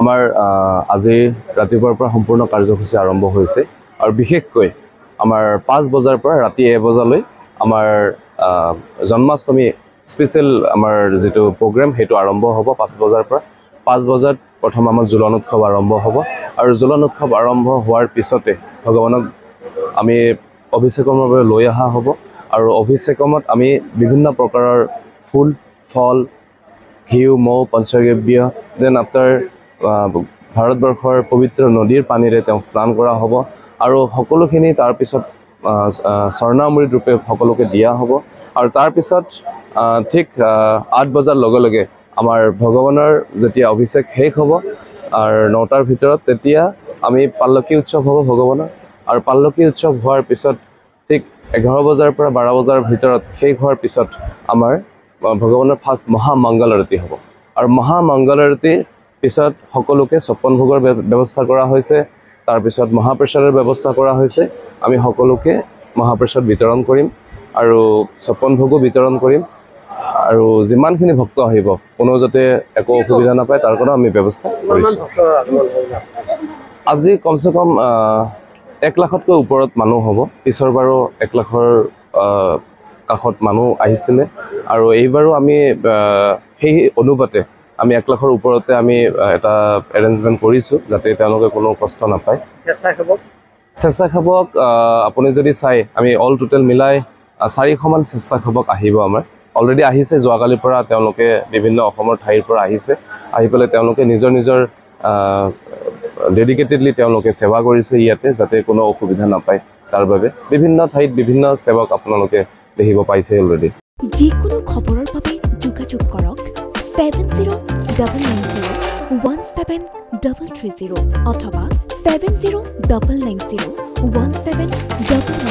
আমাৰ আজি ৰাতিপুৱাৰ পৰা সম্পূৰ্ণ কাৰ্যসূচী আৰম্ভ হৈছে আৰু বিশেষকৈ আমাৰ 5 বজাৰ পৰা ৰাতি 1 বজালৈ আমাৰ জন্মাষ্টমী স্পেশাল আমাৰ যেটো প্ৰগ্ৰাম হেতু আৰম্ভ হ'ব 5 বজাৰ পৰা 5 বজাত প্ৰথম আমাৰ জুলন উৎসৱ আৰম্ভ হ'ব আৰু জুলন উৎসৱ আৰম্ভ হোৱাৰ পিছতে ভগৱানক আমি অভিষেকৰ বাবে লৈ আহা হ'ব আৰু অভিষেকমত আমি বিভিন্ন প্ৰকাৰৰ ফুল ফল ঘিউ মৌ পঞ্চগব্য দেন আফটাৰ ভাৰতবৰ্ষৰ পবিত্ৰ নদীৰ পানীৰে তেওঁ স্নান কৰা হ'ব আৰু সকলোখিনি তাৰ পিছত স্বৰ্ণামৃত ৰূপে সকলোকে দিয়া হ'ব আৰু তাৰ পিছত ঠিক 8 বজাৰ লগে লগে আমাৰ ভগৱানৰ যেতিয়া অভিষেক শেষ হ'ব আৰু 9টাৰ ভিতৰত তেতিয়া আমি পাল্লকি উৎসৱ হ'ব ভগৱানৰ আৰু পাল্লকি উৎসৱ হোৱাৰ পিছত ঠিক 11 বজাৰ পৰা 12 বজাৰ ভিতৰত শেষ হোৱাৰ পিছত আমাৰ ভগৱানৰ ফাৰ্ষ্ট মহামংগল আৰতি হ'ব আৰু মহামংগল আৰতি পিছত সকলোকে 56 ভোগৰ ব্যৱস্থা কৰা হৈছে তাৰ পিছত মহাপ্ৰসাদৰ ব্যৱস্থা কৰা হৈছে আমি সকলোকে মহাপ্ৰসাদ বিতৰণ কৰিম আৰু 56 ভোগো বিতৰণ কৰিম আৰু যিমানখিনি ভক্ত আহিব কোনো যাতে একো অসুবিধা নাপায় তাৰ কাৰণে আমি ব্যৱস্থা কৰিছো আজি কমসে কম 1 লাখতকৈ ওপৰত মানুহ হ'ব পিছৰ বাৰো 1 লাখৰ কাষত মানুহ আহিছিলে আৰু এইবাৰো আমি সেই অনুপাতে আমি 1 লাখৰ ওপৰতে আমি এটা এৰেঞ্জমেন্ট কৰিছো যাতে তেওঁলোকে কোনো কষ্ট নাপায় স্বেচ্ছাসেৱক আপুনি যদি চাই আমি অল টোটাল মিলাই 400 মান স্বেচ্ছাসেৱক আহিব আমাৰ অলৰেডি আহিছে যোৱাকালিৰ পৰা তেওঁলোকে বিভিন্ন অসমৰ ঠাইৰ পৰা আহিছে আহি পেলাই তেওঁলোকে নিজৰ নিজৰ ডেডিকেটেডলি তেওঁলোকে সেৱা কৰিছে ইয়াতে যাতে কোনো অসুবিধা নাপায় তাৰ বাবে বিভিন্ন ঠাইত বিভিন্ন সেৱক আপোনালোকে দেখিব পাইছে অলৰেডি যিকোনো খবৰৰ বাবে যোগাযোগ কৰক 7099017330 অথবা 70990179